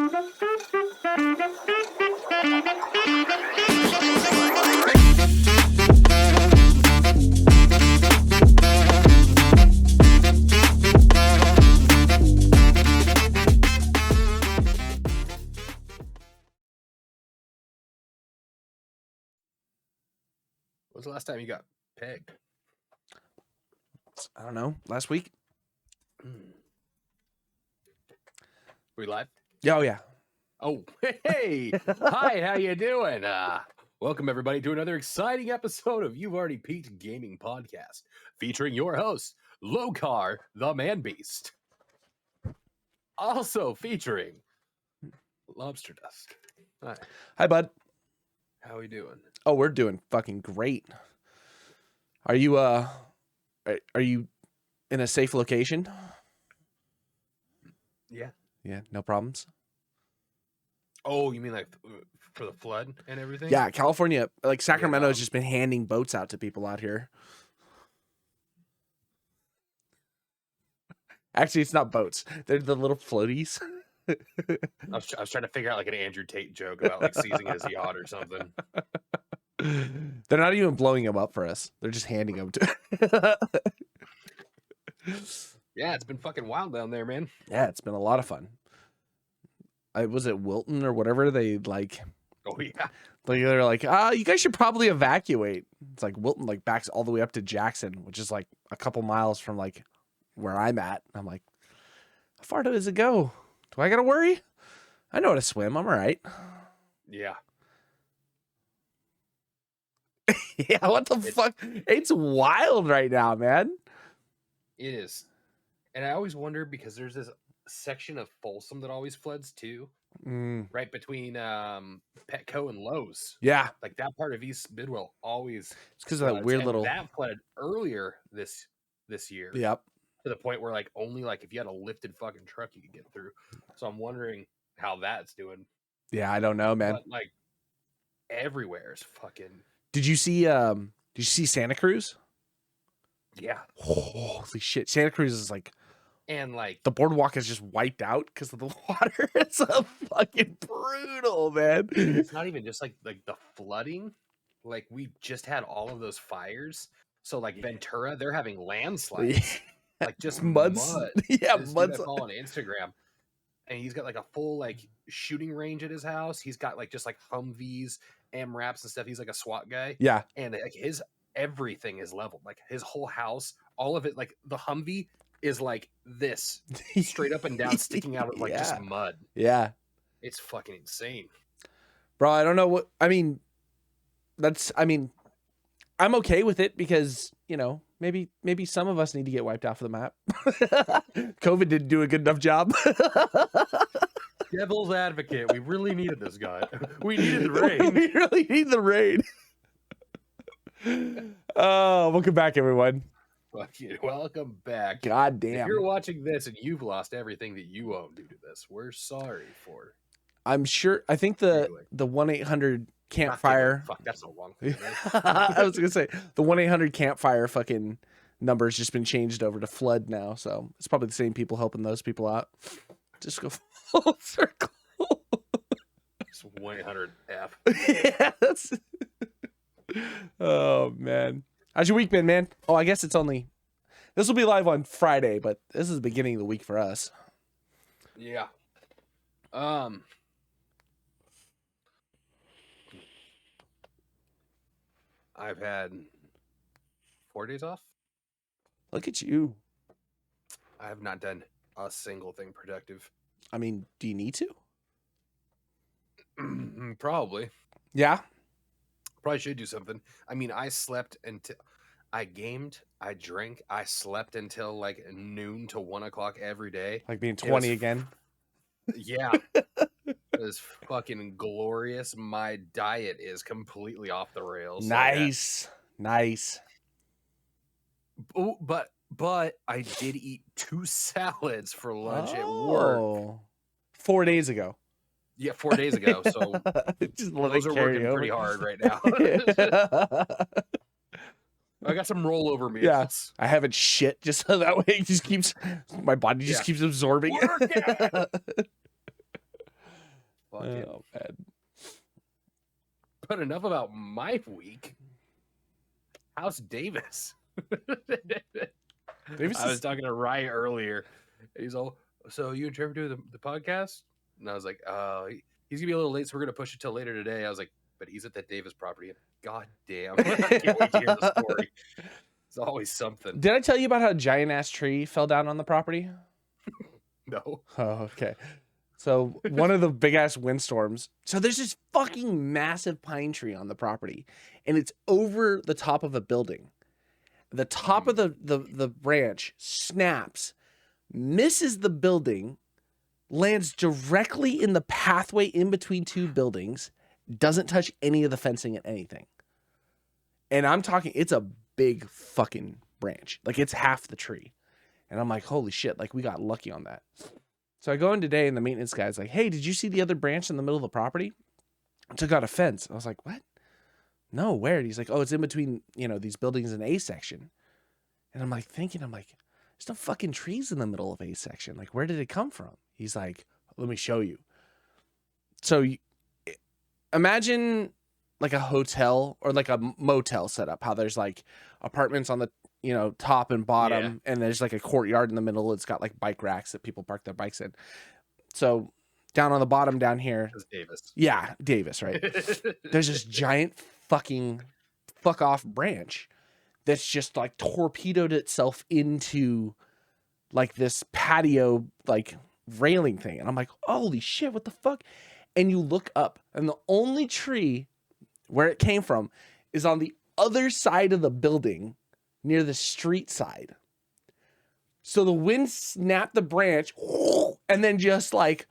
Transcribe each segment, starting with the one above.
When's the last time you got pegged? I don't know. Last week? We live? Oh, yeah. Oh, hey! Hi, how you doing? Welcome, everybody, to another exciting episode of You've Already Peaked Gaming Podcast, featuring your host, Locarthemanbeast. Also featuring DjLobsterDust. Hi. Hi, bud. How we doing? Oh, we're doing fucking great. Are you in a safe location? Yeah. Yeah, no problems. Oh, you mean like for the flood and everything? Yeah, California, like Sacramento Yeah. has just been handing boats out to people out here. Actually, it's not boats. They're the little floaties. I was trying to figure out like an Andrew Tate joke about like seizing his yacht or something. They're not even blowing them up for us. They're just handing them to. Yeah, it's been fucking wild down there, man. Yeah, it's been a lot of fun. Was it Wilton or whatever? They like. Oh yeah. They're like, you guys should probably evacuate. It's like Wilton like backs all the way up to Jackson, which is like a couple miles from like where I'm at. I'm like, how far does it go? Do I gotta worry? I know how to swim. I'm all right. Yeah. Yeah, what the fuck? It's wild right now, man. It is. And I always wonder because there's this section of Folsom that always floods too, right between Petco and Lowe's. Yeah. Like that part of East Bidwell always. It's because of that weird little. That flooded earlier this year. Yep. To the point where like only like if you had a lifted fucking truck you could get through. So I'm wondering how that's doing. Yeah, I don't know, man. But like everywhere is fucking. Did you see Santa Cruz? Yeah. Holy shit. Santa Cruz is like. And like the boardwalk is just wiped out because of the water. It's a fucking brutal, man. It's not even just like the flooding. Like we just had all of those fires. So like Ventura, they're having landslides. Like just mud. Yeah, mud. On Instagram. And he's got like a full like shooting range at his house. He's got like just like Humvees, MRAPs and stuff. He's like a SWAT guy. Yeah. And like his everything is leveled. Like his whole house, all of it, like the Humvee is like this straight up and down, sticking out of like just mud. Yeah. It's fucking insane. Bro, I don't know what I mean. I'm okay with it because, you know, maybe some of us need to get wiped off of the map. COVID didn't do a good enough job. Devil's advocate. We really needed this guy. We needed the raid. We really need the raid. Oh, welcome back, everyone. Fuck you. Welcome back. God damn. If you're watching this and you've lost everything that you own due to this, we're sorry for. I'm sure. I think the 1-800 campfire. Fuck, that's a wrong thing. I was gonna say the 1-800 campfire fucking number has just been changed over to flood now, so it's probably the same people helping those people out. Just go full circle. It's 1-800-F. Yeah, that's. Oh man, how's your week been, man? Oh, I guess it's only. This will be live on Friday, but this is the beginning of the week for us. Yeah. I've had 4 days off. Look at you. I have not done a single thing productive. I mean, do you need to? Probably. Yeah. Probably should do something. I mean, I slept until I gamed, I drank, I slept until like noon to 1 o'clock every day. Like being 20 again. Yeah. It was fucking glorious. My diet is completely off the rails. Nice. Nice. Oh, but I did eat 2 salads for lunch at work. 4 days ago. Yeah, 4 days ago. So just those are working pretty hard right now. I got some rollover meals. Yeah, I haven't shit just so that way it just keeps my body just keeps absorbing. Oh, man. But enough about my week. How's Davis? Davis I was talking to Ryan earlier. He's all, so you and Trevor do the podcast? And I was like, he's gonna be a little late, so we're gonna push it till later today. I was like, but he's at that Davis property. And God damn, I can't wait to hear the story. It's always something. Did I tell you about how a giant ass tree fell down on the property? No. Oh, okay. So one of the big ass windstorms. So there's this fucking massive pine tree on the property, and it's over the top of a building. The top of the branch snaps, misses the building, lands directly in the pathway in between two buildings, doesn't touch any of the fencing and anything. And I'm talking, it's a big fucking branch. Like, it's half the tree. And I'm like, holy shit, like, we got lucky on that. So I go in today, and the maintenance guy's like, hey, did you see the other branch in the middle of the property? I took out a fence. I was like, what? No, where? And he's like, oh, it's in between, these buildings in A section. And I'm like, there's no fucking trees in the middle of A section. Like, where did it come from? He's like, let me show you. So imagine like a hotel or like a motel setup, how there's like apartments on the, top and bottom, and there's like a courtyard in the middle. It's got like bike racks that people park their bikes in. So down on the bottom down here. Davis. Yeah, Davis, right? There's this giant fucking fuck off branch that's just like torpedoed itself into like this patio like railing thing. And I'm like, holy shit, what the fuck? And you look up, and the only tree where it came from is on the other side of the building near the street side. So the wind snapped the branch and then just like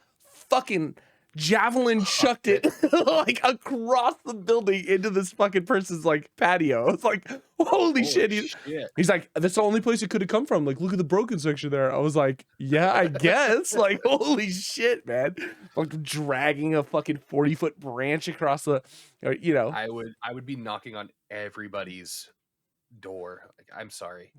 fucking javelin chucked it like across the building into this fucking person's like patio. It's like, holy shit. He's like, that's the only place it could have come from. Like, look at the broken section there. I was like, yeah, I guess. Like, holy shit, man. Like dragging a fucking 40-foot branch across the, I would be knocking on everybody's door. Like, I'm sorry.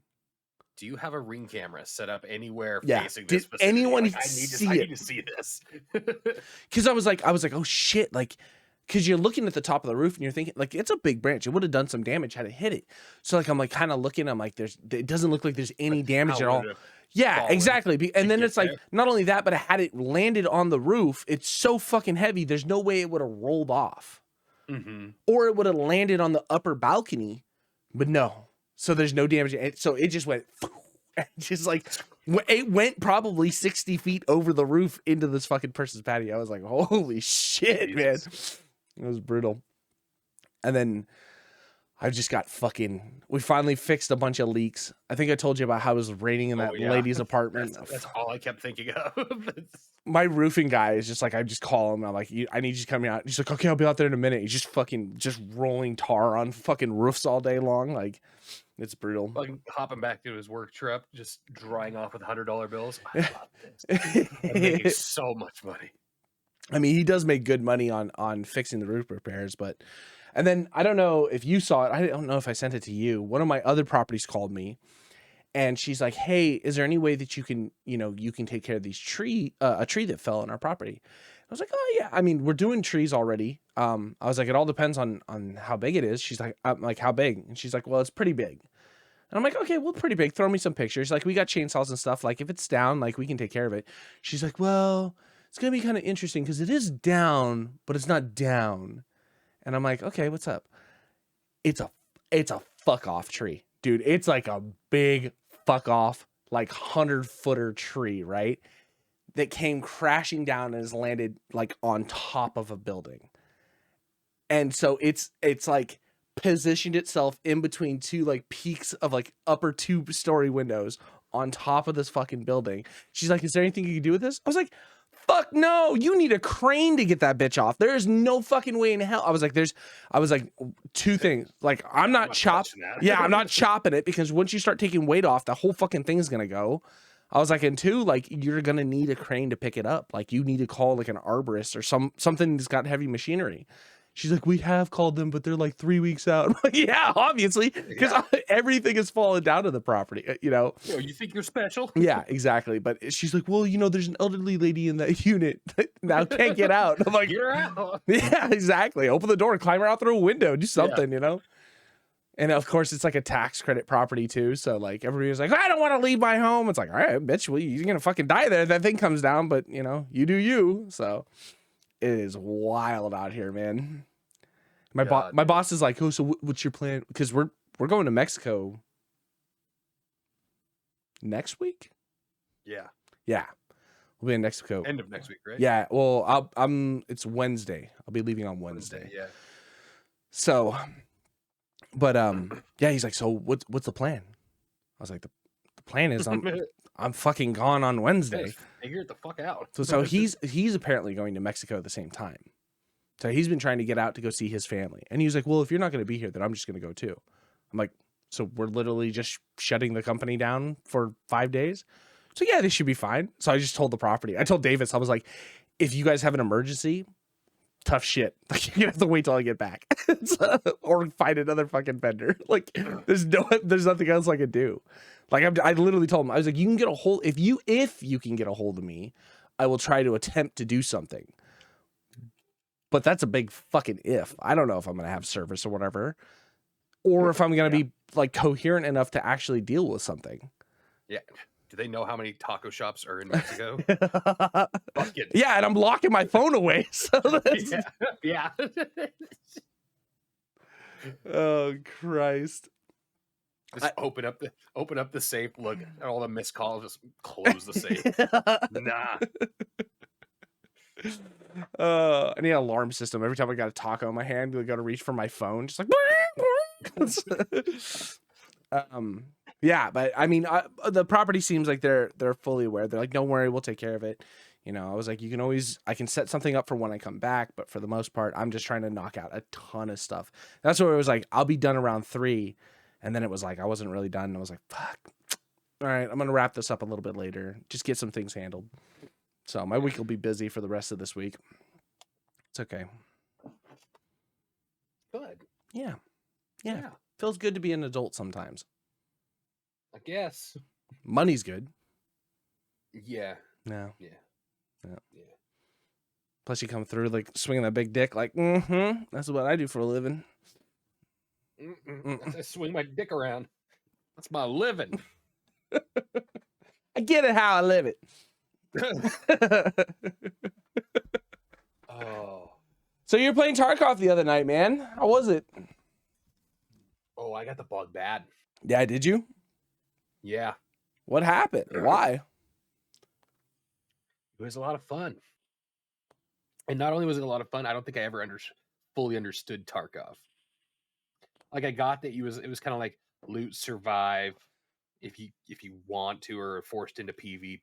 Do you have a Ring camera set up anywhere facing this vicinity? Anyone like, I need to see this. Because I was like, oh shit, like, because you're looking at the top of the roof and you're thinking like it's a big branch. It would have done some damage had it hit it. So like I'm like kind of looking. I'm like, it doesn't look like there's any damage at all. Yeah, exactly. And then it's like not only that, but had it landed on the roof, it's so fucking heavy. There's no way it would have rolled off, or it would have landed on the upper balcony. But no. So there's no damage. So it just went, just like, it went probably 60 feet over the roof into this fucking person's patio. I was like, holy shit, man. It was brutal. And then I just got we finally fixed a bunch of leaks. I think I told you about how it was raining in that lady's apartment. That's all I kept thinking of. My roofing guy is just like, I just call him. I'm like, I need you to come out. He's like, okay, I'll be out there in a minute. He's just rolling tar on fucking roofs all day long. Like, it's brutal. Fucking hopping back to his work truck, just drying off with $100 bills. I love this. I'm making so much money. I mean, he does make good money on fixing the roof repairs, but, and then I don't know if you saw it. I don't know if I sent it to you. One of my other properties called me, and she's like, hey, is there any way that you can take care of these a tree that fell on our property? I was like, oh yeah. I mean, we're doing trees already. I was like, it all depends on how big it is. She's like, I'm like, how big? And she's like, well, it's pretty big. And I'm like, okay, well, pretty big. Throw me some pictures. Like, we got chainsaws and stuff. Like, if it's down, like, we can take care of it. She's like, well, it's going to be kind of interesting because it is down, but it's not down. And I'm like, okay, what's up? It's a fuck off tree, dude. It's like a big fuck off, like 100-footer tree, right? That came crashing down and has landed like on top of a building. And so it's like positioned itself in between two like peaks of like upper 2-story windows on top of this fucking building. She's like, is there anything you can do with this? I was like, fuck no, you need a crane to get that bitch off. There is no fucking way in hell. I was like, two things. Like, I'm not chopping. Yeah, I'm not chopping it because once you start taking weight off, the whole fucking thing's gonna go. I was like, and two, like, you're gonna need a crane to pick it up. Like, you need to call like an arborist or something that's got heavy machinery. She's like, we have called them, but they're like 3 weeks out. I'm like, yeah, obviously, because everything has fallen down to the property, you know? You think you're special? Yeah, exactly. But she's like, well, you know, there's an elderly lady in that unit that now can't get out. I'm like, Get her out. yeah, exactly. Open the door, climb her out through a window, do something, you know? And of course, it's like a tax credit property too. So like everybody's like, I don't want to leave my home. It's like, all right, bitch, well, you're gonna fucking die there. That thing comes down, but you know, you do you. So it is wild out here, man. My boss is like, oh, so what's your plan? Because we're going to Mexico next week. Yeah. We'll be in Mexico. End of next week, right? Yeah. Well, it's Wednesday. I'll be leaving on Wednesday. Yeah. So, but yeah, he's like, so what's the plan? I was like, the plan is I'm fucking gone on Wednesday. Figure it the fuck out. So he's apparently going to Mexico at the same time. So he's been trying to get out to go see his family. And he was like, well, if you're not going to be here, then I'm just going to go too. I'm like, so we're literally just shutting the company down for 5 days? So yeah, they should be fine. So I just told the property. I told Davis, I was like, if you guys have an emergency, tough shit. Like, you're going to have to wait till I get back. Or find another fucking vendor. Like, there's nothing else I could do. Like, I literally told him, I was like, you can get a hold, if you can get a hold of me, I will try to attempt to do something. But that's a big fucking if. I don't know if I'm going to have service or whatever. Or if I'm going to be like coherent enough to actually deal with something. Yeah. Do they know how many taco shops are in Mexico? Yeah, and I'm locking my phone away. So yeah. Oh Christ. Just open up the safe, look at all the missed calls, just close the safe. Nah. I need an alarm system. Every time I got a taco in my hand, I got to reach for my phone, just like yeah, but I mean, the property seems like they're fully aware. They're like, don't worry, we'll take care of it. You know, I was like, I can set something up for when I come back, but for the most part, I'm just trying to knock out a ton of stuff. That's where it was like, I'll be done around 3. And then it was like, I wasn't really done. I was like, fuck. All right, I'm going to wrap this up a little bit later. Just get some things handled. So my week will be busy for the rest of this week. It's okay. Good. Yeah. Feels good to be an adult sometimes. I guess. Money's good. Yeah. No. Yeah. Plus you come through like swinging that big dick like, that's what I do for a living. I swing my dick around. That's my living. I get it how I live it. Oh. So you were playing Tarkov the other night, man. How was it? Oh, I got the bug bad. Yeah, did you? Yeah. What happened? Why? It was a lot of fun. And not only was it a lot of fun, I don't think I ever fully understood Tarkov. Like, I got that it was kind of like loot, survive. If you want to, or are forced into PvP,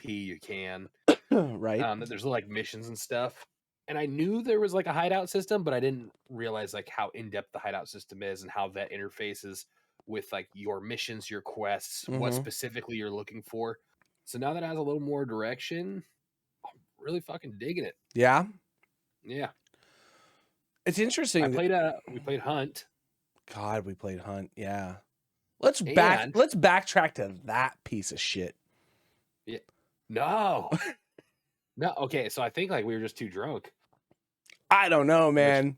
you can. Right. That there's like missions and stuff. And I knew there was like a hideout system, but I didn't realize like how in-depth the hideout system is and how that interfaces with like your missions, your quests, what specifically you're looking for. So now that it has a little more direction, I'm really fucking digging it. Yeah. Yeah. It's interesting. We played Hunt. God, we played Hunt. Yeah. Let's backtrack to that piece of shit. Yeah. No. No. Okay. So I think like we were just too drunk. I don't know, man.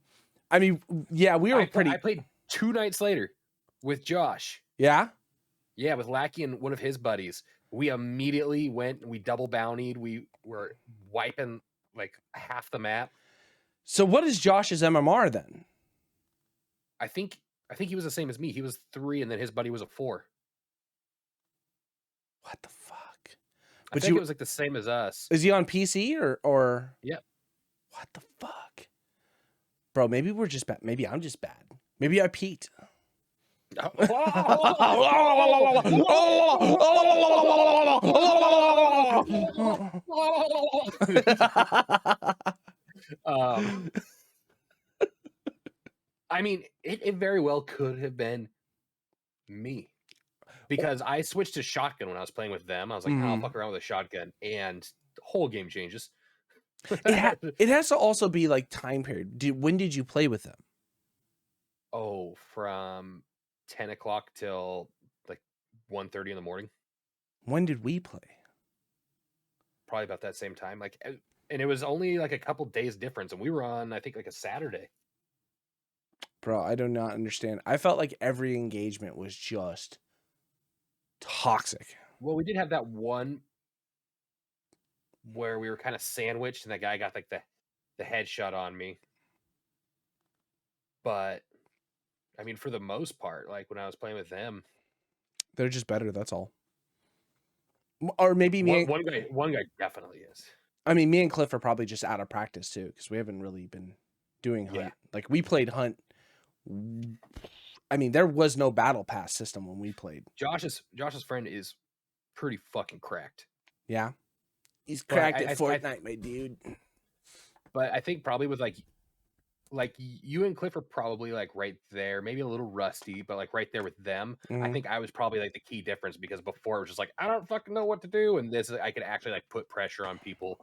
I mean, yeah, we were pretty. I played 2 nights later with Josh. Yeah. Yeah, with Lackey and one of his buddies. We immediately went and we double bountied. We were wiping like half the map. So what is Josh's MMR then? I think he was the same as me. He was 3 and then his buddy was a 4. What the fuck? I think it was like the same as us. Is he on PC or? Yep. What the fuck? Bro, maybe we're just bad. Maybe I'm just bad. Maybe I peaked. I mean, it very well could have been me. Because I switched to shotgun when I was playing with them. I was like, I'll fuck around with a shotgun. And the whole game changes. It has to also be like time period. When did you play with them? Oh, from 10 o'clock till like 1:30 in the morning. When did we play? Probably about that same time. Like, and it was only like a couple days difference, and we were on, I think, like a Saturday. Bro, I do not understand. I felt like every engagement was just toxic. Well, we did have that one where we were kind of sandwiched, and that guy got like the headshot on me. But I mean, for the most part, like when I was playing with them, they're just better. That's all. Or maybe one guy definitely is. I mean, me and Cliff are probably just out of practice too, because we haven't really been doing hunt. Yeah. Like we played hunt. I mean, there was no battle pass system when we played. Josh's friend is pretty fucking cracked. Yeah, he's cracked at Fortnite, my dude. But I think probably with like you and Cliff are probably like right there, maybe a little rusty, but like right there with them. Mhm. I think I was probably like the key difference, because before it was just like, I don't fucking know what to do, and this I could actually like put pressure on people,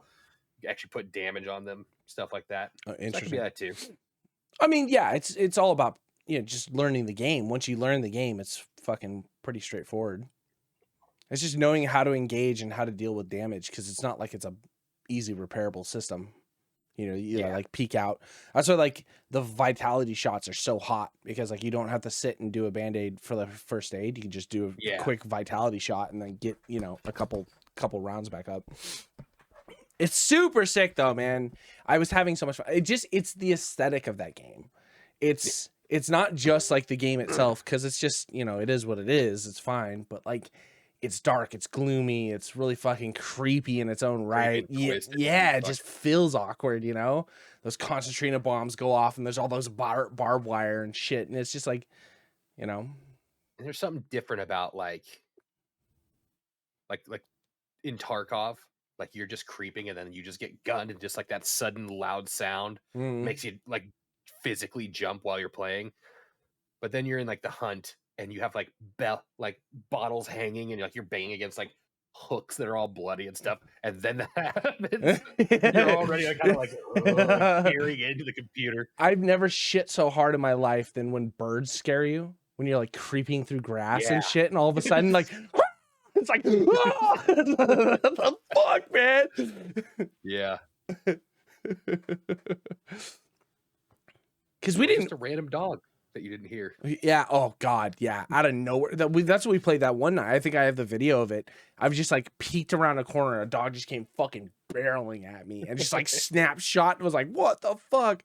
actually put damage on them, stuff like that. Oh, So that interesting. could be that too. I mean, yeah, it's all about just learning the game. Once you learn the game, it's fucking pretty straightforward. It's just knowing how to engage and how to deal with damage, because it's not like it's a easy repairable system. You know, like peek out. That's why like the vitality shots are so hot, because like you don't have to sit and do a band-aid for the first aid. You can just do a quick vitality shot and then get, a couple rounds back up. It's super sick though, man. I was having so much fun. It's the aesthetic of that game. It's not just like the game itself, because it's just, it is what it is. It's fine, but like it's dark, it's gloomy, it's really fucking creepy in its own right. Yeah, it just feels awkward, Those concertina bombs go off, and there's all those barbed wire and shit, and it's just like, And there's something different about like in Tarkov, like you're just creeping and then you just get gunned, and just like that sudden loud sound makes you like physically jump while you're playing. But then you're in like the hunt, and you have like bottles hanging, and like you're banging against like hooks that are all bloody and stuff, and then that happens. You're already like, kind of like peering into the computer. I've never shit so hard in my life than when birds scare you, when you're like creeping through grass and shit, and all of a sudden like it's like, what the fuck, man? Yeah. Because we didn't just a random dog that you didn't hear. Yeah. Oh God. Yeah. Out of nowhere. That's what we played that one night. I think I have the video of it. I was just like peeked around a corner, and a dog just came fucking barreling at me, and just like snapshot, and was like, what the fuck?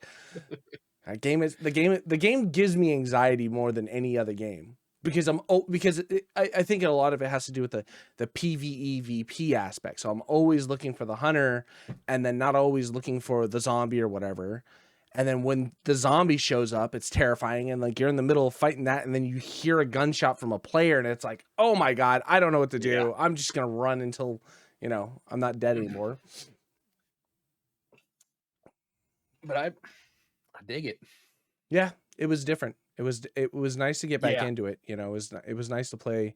The game gives me anxiety more than any other game, because I think a lot of it has to do with the PvE VP aspect. So I'm always looking for the hunter, and then not always looking for the zombie or whatever. And then when the zombie shows up, it's terrifying. And like you're in the middle of fighting that, and then you hear a gunshot from a player, and it's like, oh my God, I don't know what to do. Yeah. I'm just gonna run until, I'm not dead anymore. But I dig it. Yeah, it was different. It was nice to get back into it. It was nice to play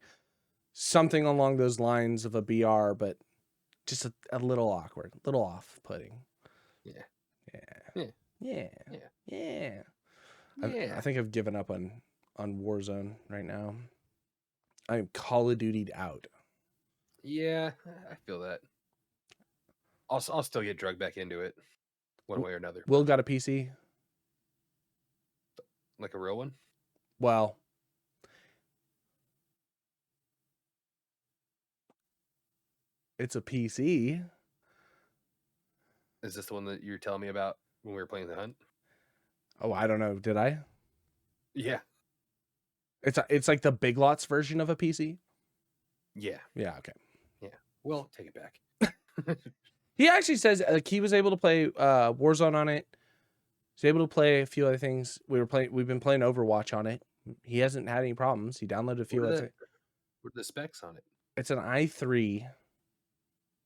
something along those lines of a BR, but just a little awkward, a little off-putting. Yeah. I think I've given up on Warzone right now. I'm Call of Dutied out. Yeah, I feel that. I'll still get drugged back into it, one way or another. Will got a PC? Like a real one? Well, it's a PC. Is this the one that you're telling me about when we were playing the hunt? Oh, I don't know. Did I? Yeah. It's like the Big Lots version of a PC. Yeah. Yeah. Okay. Yeah. Well, take it back. He actually says he was able to play Warzone on it. He's able to play a few other things. We've been playing Overwatch on it. He hasn't had any problems. He downloaded a few other things. What are the specs on it? It's an i3.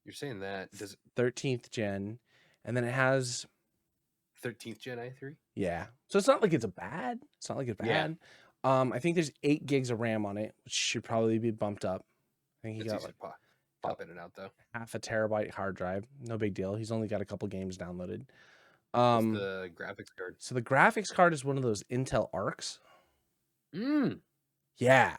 You're saying that 13th gen, and then it has 13th gen i3. Yeah, so it's not like it's bad. It's not like it's bad. I think there's 8 gigs of RAM on it, which should probably be bumped up. I think he got like Pop in and out though. half a terabyte hard drive. No big deal. He's only got a couple games downloaded. What's the graphics card? So the graphics card is one of those Intel Arcs. Mm. Yeah.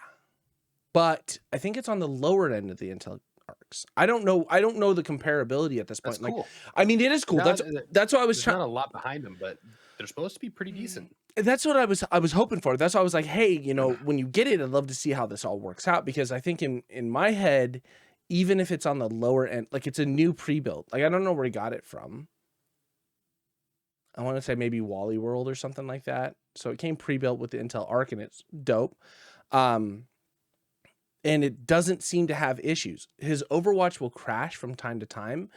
But I think it's on the lower end of the Intel Arcs. I don't know the comparability at this point. That's cool. I mean, it is cool. No, that's what I was there's trying. not a lot behind them, but they're supposed to be pretty decent. That's what I was hoping for. That's why I was like, hey, you know, when you get it, I'd love to see how this all works out, because I think in my head, even if it's on the lower end, like it's a new pre-built. Like I don't know where he got it from. I want to say maybe Waterworld or something like that. So it came pre-built with the Intel Arc, and it's dope. And it doesn't seem to have issues. His Overwatch will crash from time to time,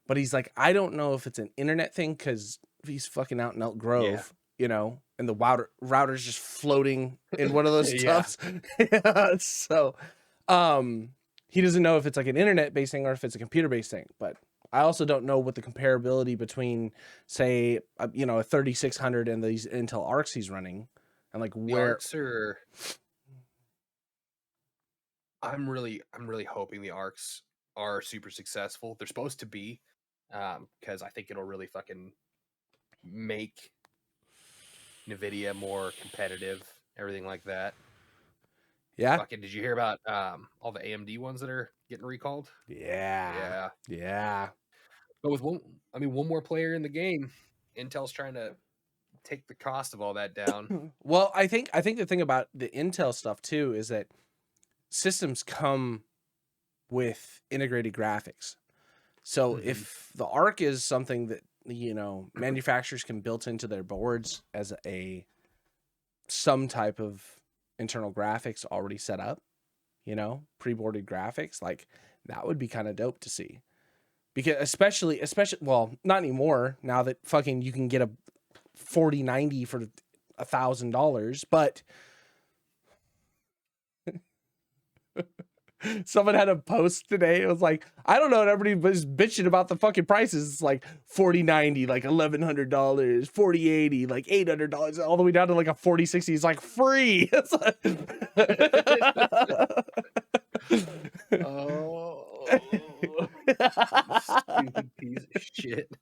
but he's like, I don't know if it's an internet thing, because he's fucking out in Elk Grove, you know, and the router's just floating in one of those tubs. So he doesn't know if it's like an internet-based thing or if it's a computer-based thing. But I also don't know what the comparability between, say, you know, a 3600 and these Intel Arcs he's running, and like The where. Arcs are... I'm really hoping the Arcs are super successful. They're supposed to be, because I think it'll really fucking make NVIDIA more competitive, everything like that. Yeah. Fucking, did you hear about all the AMD ones that are getting recalled? Yeah. But with one more player in the game, Intel's trying to take the cost of all that down. Well, I think the thing about the Intel stuff too is that systems come with integrated graphics. So if the Arc is something that, you know, manufacturers can build into their boards as some type of internal graphics already set up, you know, pre-boarded graphics, like that would be kind of dope to see. Because especially, well, not anymore now that fucking you can get a 4090 for $1,000, but someone had a post today. It was like, I don't know, and everybody was bitching about the fucking prices. It's like 4090, like $1,100, 4080, like $800, all the way down to like a 4060. It's like free. It's like... Oh, stupid piece of shit.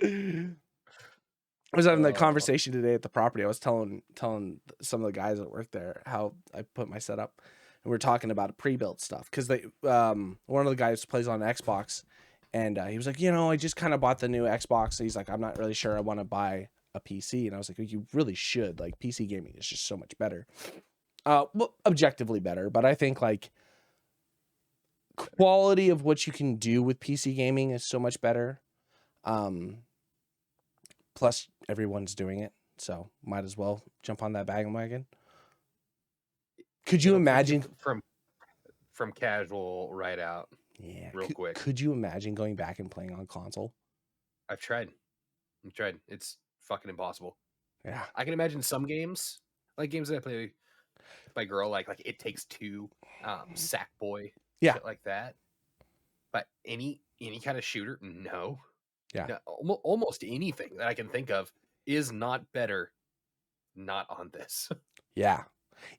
I was having that conversation today at the property. I was telling some of the guys that work there how I put my setup, and we're talking about pre-built stuff, because they one of the guys plays on Xbox, and he was like, you know, I just kind of bought the new Xbox. So he's like, I'm not really sure I want to buy a PC, and I was like, well, you really should. Like, PC gaming is just so much better. Well, objectively better, but I think like quality of what you can do with PC gaming is so much better. Plus everyone's doing it, so might as well jump on that bandwagon. Could you imagine from casual right out? Yeah, real quick. Could you imagine going back and playing on console? I've tried. It's fucking impossible. Yeah, I can imagine some games, like games that I play with my girl, like It Takes Two, Sackboy, shit like that. But any kind of shooter, no. Yeah, no, almost anything that I can think of is not better. Not on this. Yeah,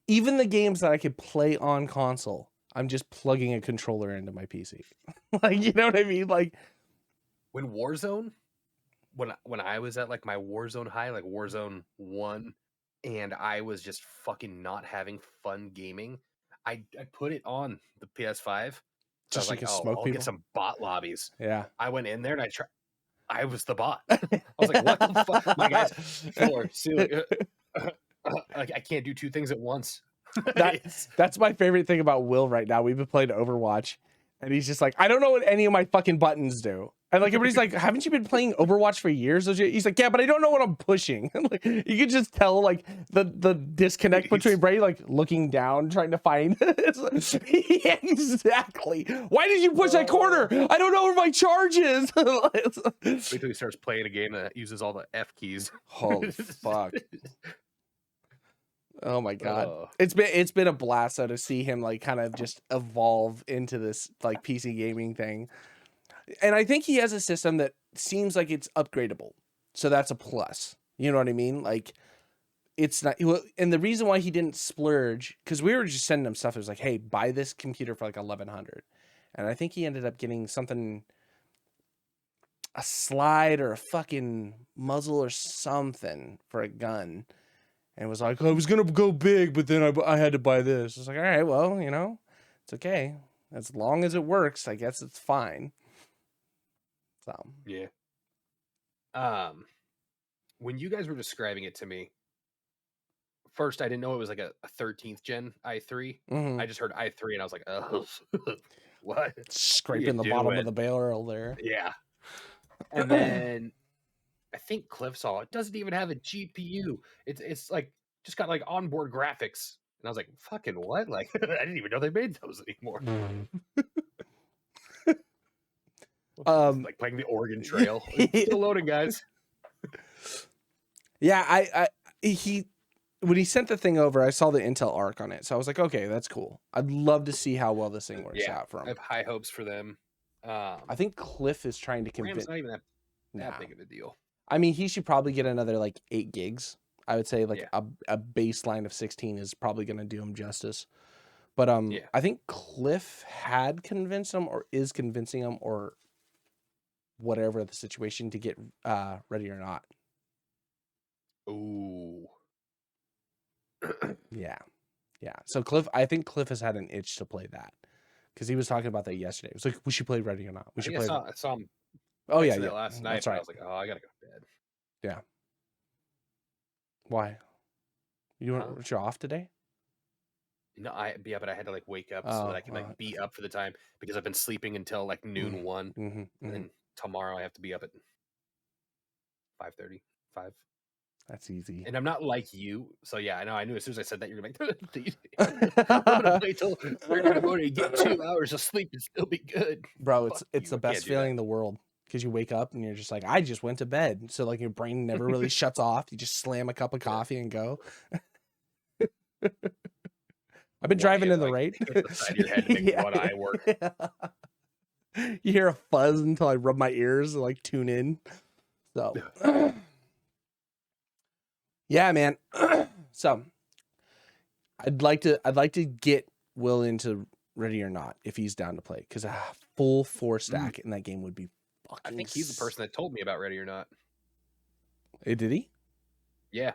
even the games that I could play on console, I'm just plugging a controller into my PC. Like, you know what I mean? Like when Warzone, when I was at like my Warzone high, like Warzone 1, and I was just fucking not having fun gaming, I put it on the PS5. So just I was like, smoke I'll people? get some bot lobbies. Yeah. I went in there and I was the bot. I was like, what the fuck? My guy's floor, ceiling. Like, I can't do two things at once. That's my favorite thing about Will right now. We've been playing Overwatch, and he's just like, I don't know what any of my fucking buttons do. And like everybody's like, haven't you been playing Overwatch for years? He's like, yeah, but I don't know what I'm pushing. Like, you can just tell like the disconnect between Bray, like looking down, trying to find. Yeah, exactly. Why did you push that corner? I don't know where my charge is. Wait till he starts playing a game that uses all the F keys. Holy fuck. Oh my god. It's been a blast though to see him like kind of just evolve into this like PC gaming thing. And I think he has a system that seems like it's upgradable. So that's a plus. You know what I mean? Like, it's not, and the reason why he didn't splurge, because we were just sending him stuff. It was like, hey, buy this computer for like $1,100. and I think he ended up getting something, a slide or a fucking muzzle or something for a gun, and was like, I was gonna go big, but then I had to buy this. I was like, all right, well, you know, it's okay as long as it works. I guess it's fine. So Yeah. When you guys were describing it to me, first I didn't know it was like a 13th gen i3. mhm. I just heard i3 and I was like, oh, what are you Scraping the bottom of doing? the barrel there. Yeah. And then I think Cliff saw it doesn't even have a GPU. It's like just got like onboard graphics. And I was like, fucking what? Like I didn't even know they made those anymore. Like playing the Oregon Trail. It's still loading, guys. Yeah, I he when he sent the thing over, I saw the Intel Arc on it, so I was like, okay, that's cool. I'd love to see how well this thing works out for I him. have high hopes for them. I think Cliff is trying to convince. RAM's not even that Nah. big of a deal. I mean, he should probably get another like 8 gigs. I would say like Yeah. a baseline of 16 is probably going to do him justice. But Yeah. I think Cliff had convinced him or is convincing him or whatever the situation to get Ready or Not. Ooh. Yeah. So Cliff, I think Cliff has had an itch to play that because he was talking about that yesterday. It was like, we should play Ready or Not. We should play. I saw him. Oh yeah, That last night. That's right. I was like, oh, I gotta go to bed. Yeah. Why? You're off today? No, but I had to like wake up so that I can like be up for the time because I've been sleeping until like noon 1, and then tomorrow I have to be up at 5:30. 5. That's easy. And I'm not like you, so yeah, I know. I knew as soon as I said that you're gonna be like, I'm gonna wait till 3 in the morning, get 2 hours of sleep, and still be good. Bro, Fuck it's you, the I can't best do feeling that. in the world because you wake up and you're just like, I just went to bed. So like your brain never really shuts off. You just slam a cup of coffee and go. I've been driving in the rain. Hit the side of your head to make one eye work. You hear a fuzz until I rub my ears and like tune in. So yeah, man. So I'd like to get Will into Ready or Not if he's down to play because a full 4 stack in that game would be fucking. I think he's the person that told me about Ready or Not. Did he? Yeah.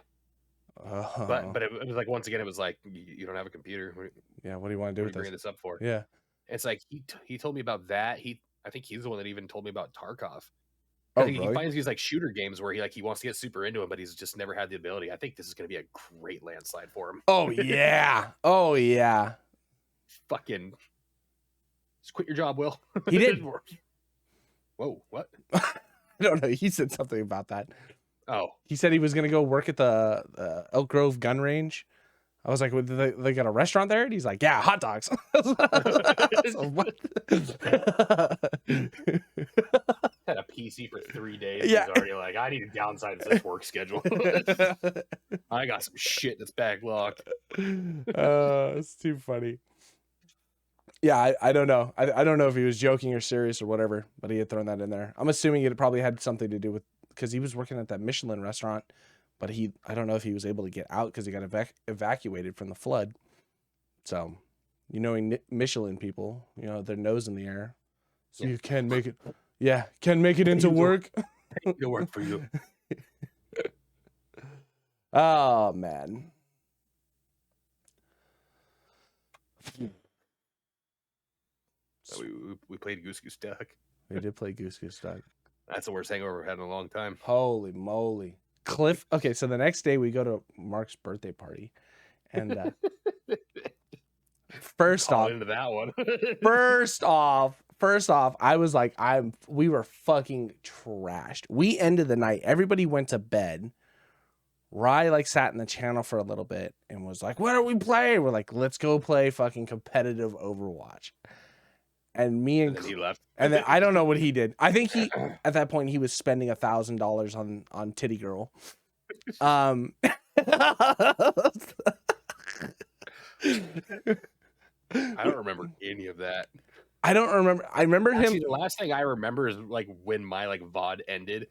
But it was like, once again, it was like, you don't have a computer. Yeah, what do you want to do with bringing this up for? Yeah, it's like he told me about that. I think he's the one that even told me about Tarkov. Oh, he really? finds these like shooter games where he wants to get super into them, but he's just never had the ability. I think this is going to be a great landslide for him. Oh yeah, oh yeah. Fucking just quit your job, Will. He did. Whoa, what? I don't know. He said something about that. Oh, he said he was gonna go work at the Elk Grove gun range. I was like, well, they got a restaurant there? And he's like, yeah, hot dogs. So what? had a PC for 3 days. Yeah. He's already like, I need to downsize this work schedule. I got some shit that's backlogged. It's too funny. Yeah, I don't know. I don't know if he was joking or serious or whatever, but he had thrown that in there. I'm assuming it probably had something to do with because he was working at that Michelin restaurant, but I don't know if he was able to get out because he got evacuated from the flood. So, Michelin people, their nose in the air, so you can make it. Yeah, can make it into work. It'll work for you. Oh man. So we played Goose Goose Duck. We did play Goose Goose Duck. That's the worst hangover we've had in a long time. Holy moly. Cliff. Okay, so the next day we go to Mark's birthday party. And first off, into that one. first off, I was like, we were fucking trashed. We ended the night. Everybody went to bed. Rye like sat in the channel for a little bit and was like, what are we playing? We're like, let's go play fucking competitive Overwatch. And then he left. And then I don't know what he did. I think at that point he was spending $1,000 on Titty Girl. I don't remember any of that. I don't remember. I remember him. The last thing I remember is like when my like VOD ended,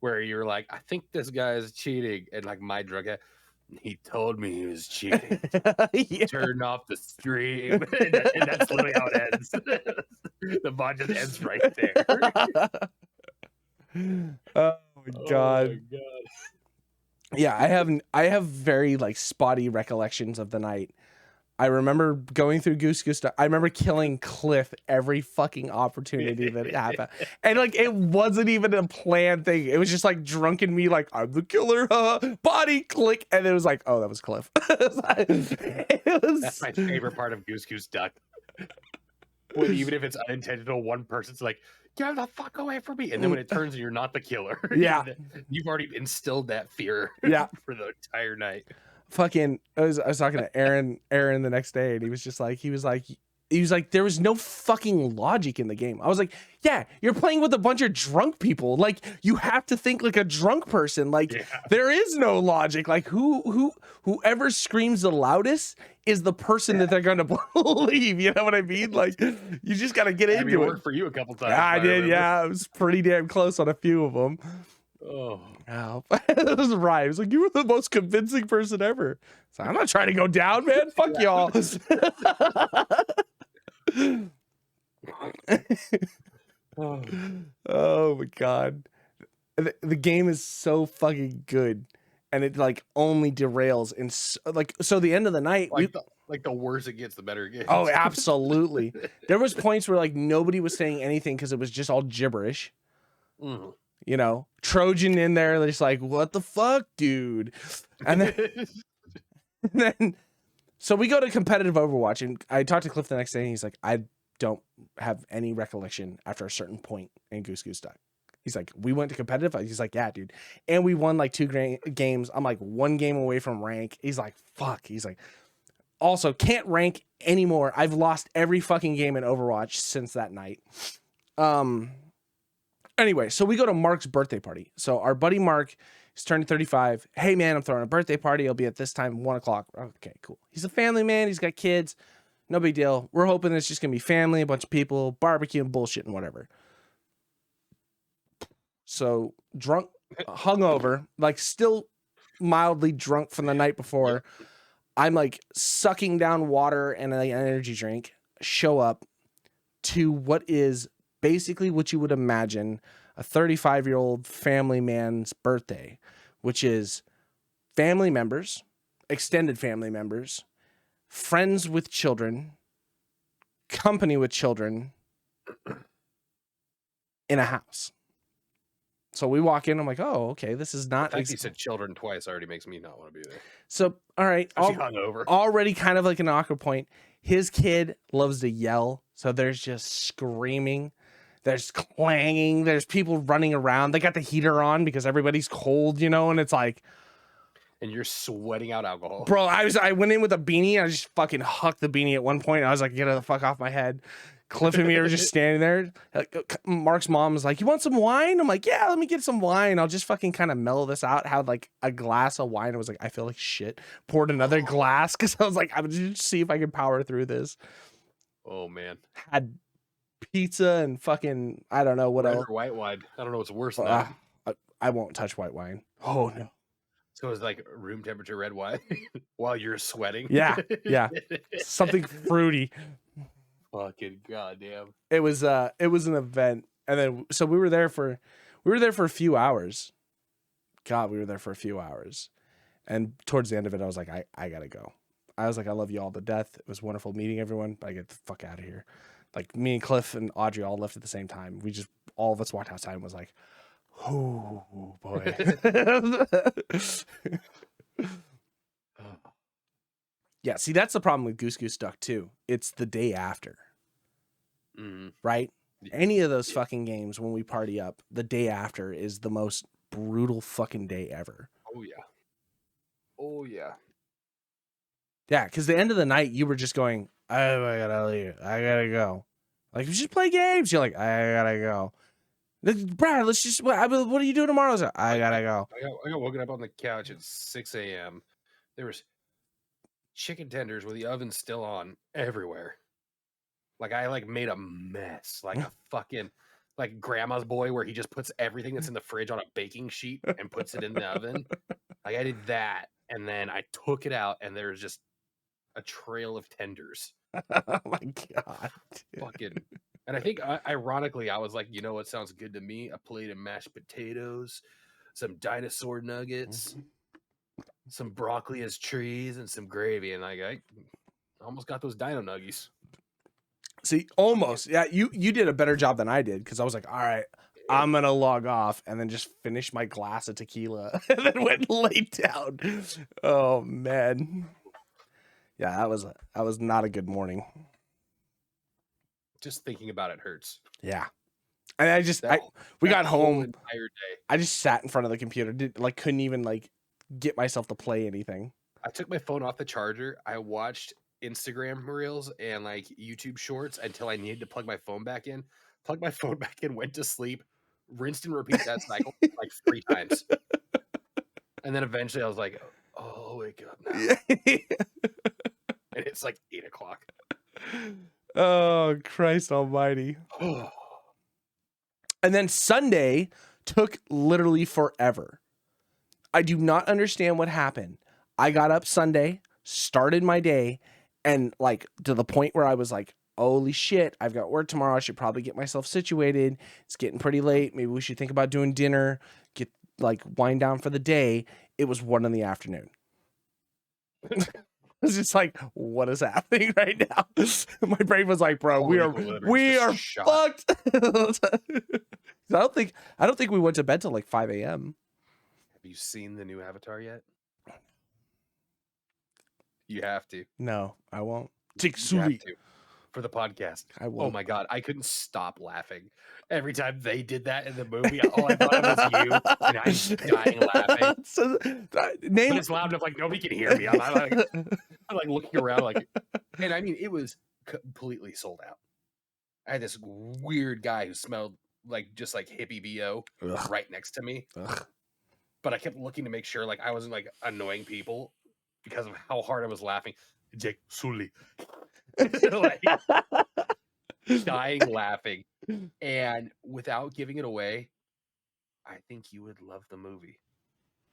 where you're like, I think this guy is cheating, and like my drug. He told me he was cheating. Yeah. Turn off the stream. And that's literally how it ends. The VOD just ends right there. Oh my Oh my god. god. Yeah, I have very like spotty recollections of the night. I remember going through Goose Goose. I remember killing Cliff every fucking opportunity that happened, and like it wasn't even a planned thing. It was just like drunken me, like I'm the killer, body click, and it was like, oh, that was Cliff. That's my favorite part of Goose Goose Duck. When even if it's unintentional, one person's like, "Get the fuck away from me!" And then when it turns, you're not the killer. Yeah, you've already instilled that fear. Yeah, for the entire night. Fucking, I was talking to Aaron the next day, and he was like, there was no fucking logic in the game. I was like, yeah, you're playing with a bunch of drunk people. Like, you have to think like a drunk person. Like, there is no logic. Like, whoever screams the loudest is the person that they're gonna believe. You know what I mean? Like, you just gotta get into it. Worked for you a couple times. Yeah, I did. Remember. Yeah, I was pretty damn close on a few of them. Oh, that was right. It was like, you were the most convincing person ever. So I'm not trying to go down, man. Fuck y'all. Oh my god, the game is so fucking good, and it like only derails in so the end of the night. Like the worse it gets, the better it gets. Oh, absolutely. There was points where like nobody was saying anything because it was just all gibberish. Mm. You know, Trojan in there, they're just like, what the fuck, dude? And then, so we go to competitive Overwatch, and I talked to Cliff the next day, and he's like, I don't have any recollection after a certain point in Goose Goose Duck. He's like, we went to competitive. He's like, yeah, dude. And we won like 2 games. I'm like 1 game away from rank. He's like, fuck. He's like, also can't rank anymore. I've lost every fucking game in Overwatch since that night. Anyway, so we go to Mark's birthday party. So our buddy Mark is turning 35. Hey, man, I'm throwing a birthday party. It'll be at this time, 1 o'clock. Okay, cool. He's a family man. He's got kids. No big deal. We're hoping it's just going to be family, a bunch of people, barbecue and bullshit and whatever. So drunk, hungover, like still mildly drunk from the night before. I'm like sucking down water and an energy drink. Show up to what is basically what you would imagine a 35-year-old family man's birthday, which is family members, extended family members, friends with children, company with children in a house. So we walk in, I'm like, oh, okay, this is not... The fact you said children twice already makes me not want to be there. So, all right, hungover. Already kind of like an awkward point. His kid loves to yell, so there's just screaming. There's clanging. There's people running around. They got the heater on because everybody's cold, you know, and it's like... And you're sweating out alcohol. Bro, I went in with a beanie, and I just fucking hucked the beanie at one point. I was like, get the fuck off my head. Cliff and me are just standing there. Mark's mom was like, you want some wine? I'm like, yeah, let me get some wine. I'll just fucking kind of mellow this out. Had like a glass of wine. I was like, I feel like shit. Poured another glass because I was like, I'm just see if I can power through this. Oh, man. Had pizza and fucking, I don't know what else. White wine. I don't know what's worse than that. I won't touch white wine. Oh, no. So it's like room temperature red wine while you're sweating. Yeah. Something fruity. Fucking goddamn. It was an event. And then so we were there for a few hours. God, we were there for a few hours. And towards the end of it, I was like, I gotta go. I was like, I love you all to death. It was wonderful meeting everyone, but I get the fuck out of here. Like me and Cliff and Audrey all left at the same time. All of us walked outside and was like, oh boy. Yeah, see, that's the problem with Goose Goose Duck too. It's the day after. Right? Any of those fucking games when we party up, the day after is the most brutal fucking day ever. Oh yeah. Yeah, because the end of the night you were just going, I gotta leave. I gotta go. Like, you just play games. You're like, I gotta go. Brad, let's just, what do you do tomorrow? I gotta go. I got woken up on the couch at 6 a.m. There was chicken tenders with the oven still on everywhere. Like, I like made a mess, like a fucking like grandma's boy, where he just puts everything that's in the fridge on a baking sheet and puts it in the oven. Like I did that, and then I took it out, and there was just a trail of tenders. Oh my god. Fucking. And I think, ironically, I was like, you know what sounds good to me? A plate of mashed potatoes, some dinosaur nuggets, some broccoli as trees, and some gravy. And I almost got those dino nuggies. See, almost. Yeah, you did a better job than I did because I was like, all right, I'm gonna log off and then just finish my glass of tequila and then went and laid down. Oh man. Yeah, that was not a good morning. Just thinking about it hurts. Yeah. And we got home. Entire day. I just sat in front of the computer, couldn't even get myself to play anything. I took my phone off the charger. I watched Instagram reels and YouTube shorts until I needed to plug my phone back in. Plugged my phone back in, went to sleep, rinsed and repeat that cycle 3 times. And then eventually I was like, oh, I'll wake up now. And it's 8 o'clock. Oh, Christ almighty. And then Sunday took literally forever. I do not understand what happened. I got up Sunday, started my day, and to the point where I was like, holy shit, I've got work tomorrow. I should probably get myself situated. It's getting pretty late. Maybe we should think about doing dinner, get wind down for the day. It was 1 PM. It's just what is happening right now? My brain was like, bro, we are fucked. I don't think we went to bed till 5 AM. Have you seen the new Avatar yet? You have to. No, I won't. You have to. For the podcast. I won't. Oh my god, I couldn't stop laughing every time they did that in the movie. All I thought of was you, and I'm dying laughing. But it's loud enough nobody can hear me. I'm looking around and I mean it was completely sold out. I had this weird guy who smelled just like hippie BO right next to me. Ugh. But I kept looking to make sure I wasn't annoying people because of how hard I was laughing. Jake Sully. Dying laughing. And without giving it away, I think you would love the movie.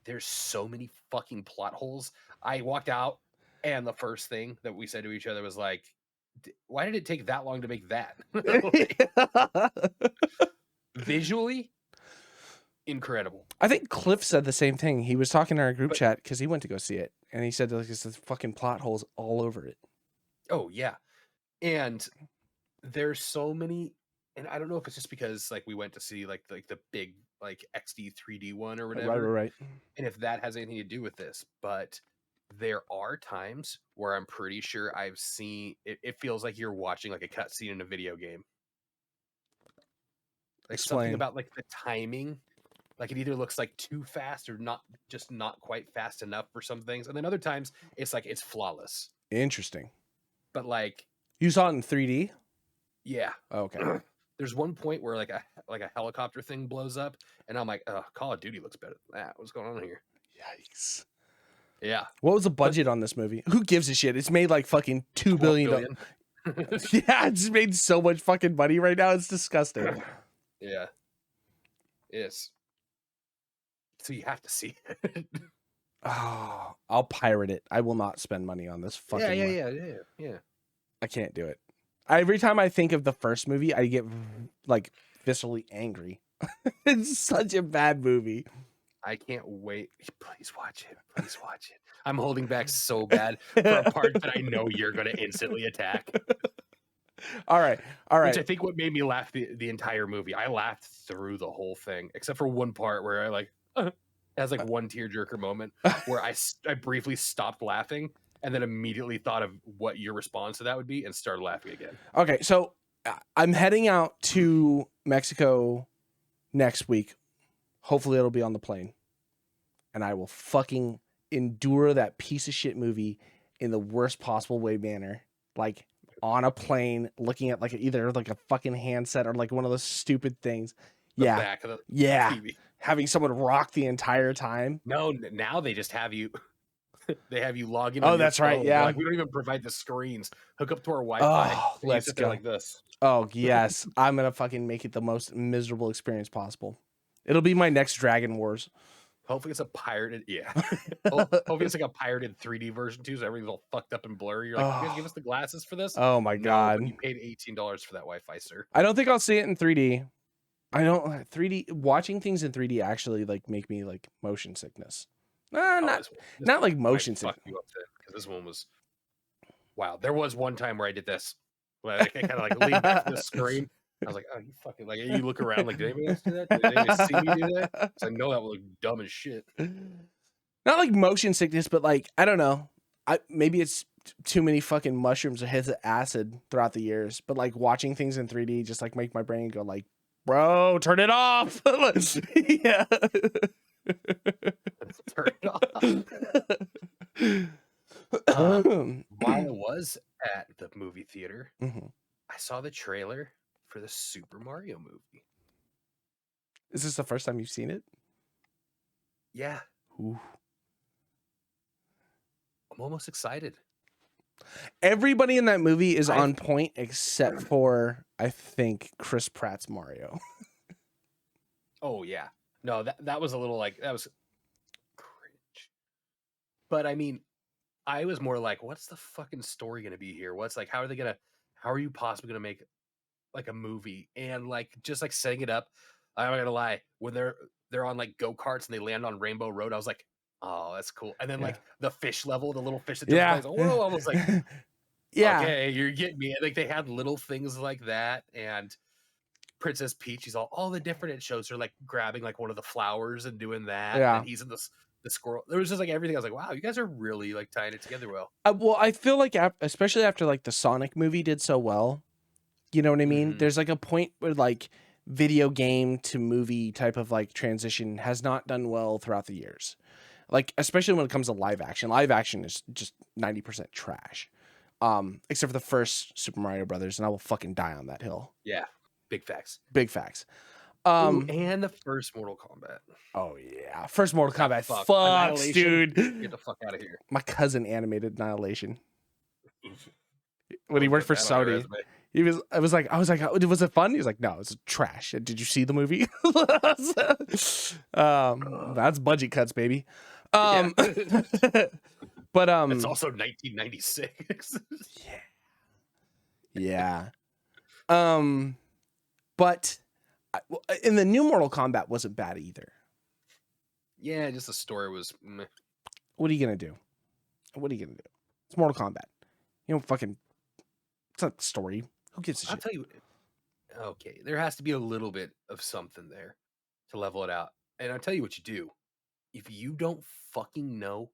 There's so many fucking plot holes. I walked out and the first thing that we said to each other was why did it take that long to make that? Visually incredible. I think Cliff said the same thing. He was talking in our group chat because he went to go see it, and he said there's fucking plot holes all over it. Oh yeah, and there's so many, and I don't know if it's just because we went to see the big XD 3D one or whatever, Right. And if that has anything to do with this, but there are times where I'm pretty sure I've seen it. It feels like you're watching a cutscene in a video game. Explain. Something about the timing. It either looks too fast or not quite fast enough for some things. And then other times it's it's flawless. Interesting. But you saw it in 3D? Yeah. Okay. There's one point where a helicopter thing blows up and I'm Call of Duty looks better than that. What's going on here? Yikes. Yeah. What was the budget on this movie? Who gives a shit? It's made fucking $2 billion. Yeah, it's made so much fucking money right now. It's disgusting. Yeah. Yes. So you have to see it. Oh, I'll pirate it. I will not spend money on this fucking. Yeah. I can't do it. Every time I think of the first movie, I get viscerally angry. It's such a bad movie. I can't wait. Please watch it. Please watch it. I'm holding back so bad for a part that I know you're going to instantly attack. All right. Which I think what made me laugh the entire movie. I laughed through the whole thing, except for one part where I it has one tearjerker moment where I briefly stopped laughing and then immediately thought of what your response to that would be and started laughing again. Okay, so I'm heading out to Mexico next week. Hopefully it'll be on the plane. And I will fucking endure that piece of shit movie in the worst possible way manner. On a plane, looking at either a fucking handset or one of those stupid things. The back of the TV. Having someone rock the entire time. No, now they just have you. They have you log in. Oh, that's right. Yeah, we don't even provide the screens. Hook up to our Wi-Fi. Oh, let's go like this. Oh yes, I'm gonna fucking make it the most miserable experience possible. It'll be my next Dragon Wars. Hopefully it's a pirated, yeah. Hopefully it's like a pirated 3D version too, so everything's all fucked up and blurry. You're like, you guys give us the glasses for this? Oh my No, god. but you paid $18 for that Wi-Fi, sir. I don't think I'll see it in 3D. I don't 3D watching things in 3D actually like make me like motion sickness. Not like motion sickness. Because this one was wow. There was one time where I did this. Like I kind of like leaned back from the screen. I was like, oh, you fucking like you look around like, did anybody else do that? Did anybody see me do that? So I know that would look dumb as shit. Not like motion sickness, but like I don't know. Maybe it's too many fucking mushrooms or hits of acid throughout the years. But like watching things in 3D just like make my brain go like, bro, turn it off. Yeah. Turn it off. While I was at the movie theater, I saw the trailer for the Super Mario movie. Is this the first time you've seen it? Yeah. Ooh. I'm almost excited. Everybody in that movie is on point except for, I think, Chris Pratt's Mario. Oh, yeah. No, that was a little like, that was cringe. But I mean, I was more like, what's the fucking story going to be here? What's like, how are you possibly going to make like a movie? And like, just like setting it up, I'm not going to lie, when they're on like go-karts and they land on Rainbow Road, I was like, oh, that's cool. And then like the fish level, the little fish that jumps, whoa, I was like, yeah, okay, you're getting me. Like they had little things like that, and Princess Peach, she's all the different. It shows her like grabbing like one of the flowers and doing that. Yeah, and he's in the squirrel. There was just like everything. I was like, wow, you guys are really like tying it together well. Well, I feel like especially after like the Sonic movie did so well, you know what I mean? There's like a point where like video game to movie type of like transition has not done well throughout the years. Like, especially when it comes to live action. Live action is just 90% trash. Except for the first Super Mario Brothers, and I will fucking die on that hill. Yeah, big facts. Big facts. And the first Mortal Kombat. Oh yeah, first Mortal Kombat. Fuck, dude. Get the fuck out of here. My cousin animated Annihilation when he worked for Sony. I was like, oh, was it fun? He was like, no, it's trash. Did you see the movie? That's budget cuts, baby. But it's also 1996. Yeah. But in the new Mortal Kombat wasn't bad either. Yeah, just the story was meh. What are you gonna do? It's Mortal Kombat. You don't fucking. It's not story. Who gives a shit? I'll tell you. Okay, there has to be a little bit of something there to level it out. And I'll tell you what you do. If you don't fucking know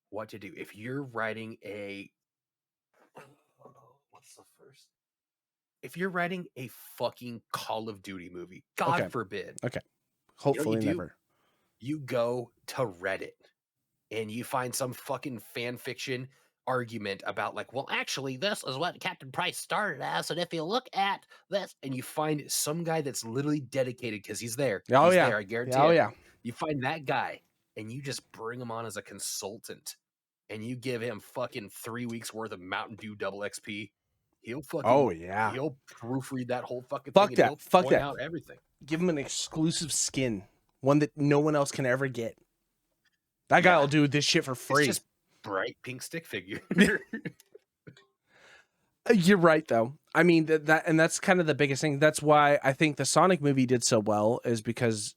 what to do, if you're writing if you're writing a fucking Call of Duty movie, God forbid. Okay. Hopefully never. You go to Reddit and you find some fucking fan fiction argument about like, well, actually, this is what Captain Price started as, and if you look at this, and you find some guy that's literally dedicated because he's there. He's there, I guarantee. Oh yeah. You find that guy and you just bring him on as a consultant, and you give him fucking 3 weeks worth of Mountain Dew double XP. He'll fucking he'll proofread that whole fucking thing. And he'll point out everything. Give him an exclusive skin, one that no one else can ever get. That guy will do this shit for free. It's just bright pink stick figure. You're right, though. I mean that's kind of the biggest thing. That's why I think the Sonic movie did so well, is because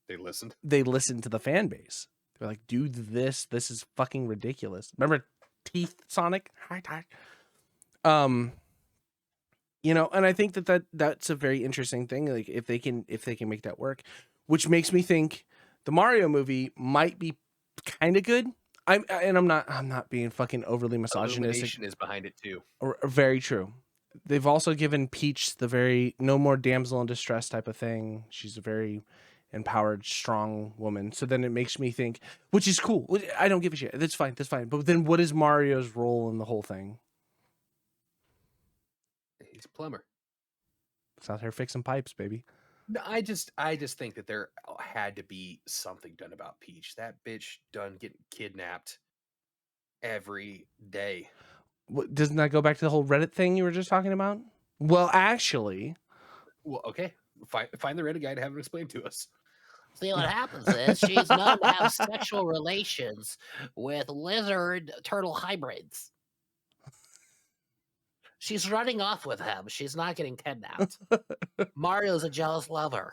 they listened. They listened to the fan base. They're like, dude, this is fucking ridiculous. Remember Teeth Sonic? You know, and I think that's a very interesting thing. Like if they can make that work, which makes me think the Mario movie might be kind of good. I'm not being fucking overly misogynistic. Illumination is behind it too. Very true. They've also given Peach the very no more damsel in distress type of thing. She's a very empowered, strong woman. So then it makes me think, which is cool. I don't give a shit. That's fine. But then what is Mario's role in the whole thing? He's a plumber. He's out here fixing pipes, baby. No, I just think that there had to be something done about Peach. That bitch done getting kidnapped every day. Doesn't that go back to the whole Reddit thing you were just talking about? Well, actually. Well, okay. Find the Reddit guy to have him explain to us. See, what happens is she's known to have sexual relations with lizard turtle hybrids. She's running off with him. She's not getting kidnapped. Mario's a jealous lover.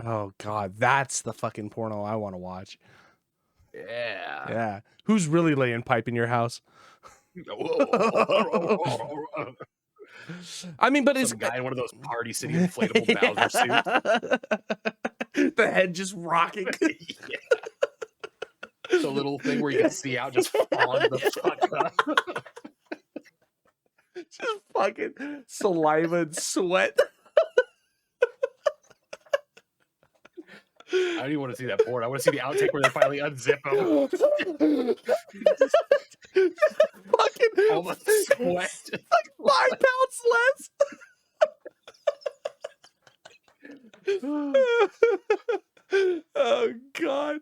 Oh God, that's the fucking porno I want to watch. Yeah. Yeah. Who's really laying pipe in your house? I mean, but it's some guy in one of those Party City inflatable Bowser suits. The head just rocking. Yeah. The little thing where you can see out just falling the fuck up. Just fucking saliva and sweat. I don't even want to see that porn. I want to see the outtake where they finally unzip him. Fucking all the sweat. Like 5 pounds less. Oh God.